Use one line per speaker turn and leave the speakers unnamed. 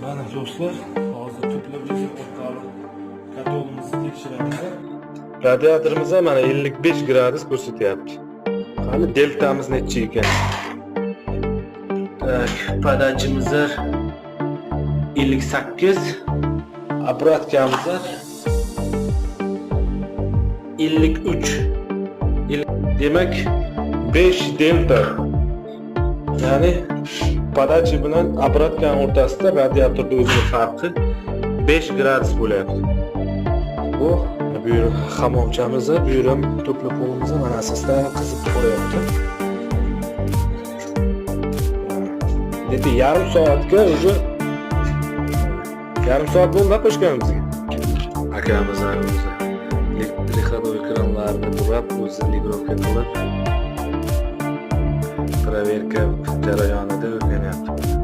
Mana do'stlar, hozir teplovizor orqali katolimizni tekshiramiz. Radiatorimiz ham mana 55 gradus ko'rsatyapti. Qani deltamiz necha ekan? Tak, podachimiz 58, obrotkamiz 53. Demak 5 delta. Ya'ni podachi bilan obrotkani o'rtasida radiatorda o'zining farqi 5 gradus bo'lyapti. Bu yer hammomchamiz, bu yer ham to'plaponimiz mana asosdan qizib qo'yapti. Dedi yarim soatga уже yarim soat bo'ldi qo'shganimizga. Akamiz o'zi elektrik ekranlarini burab, o'zi ligovka qilib proverka jarayonida o'rganyapti.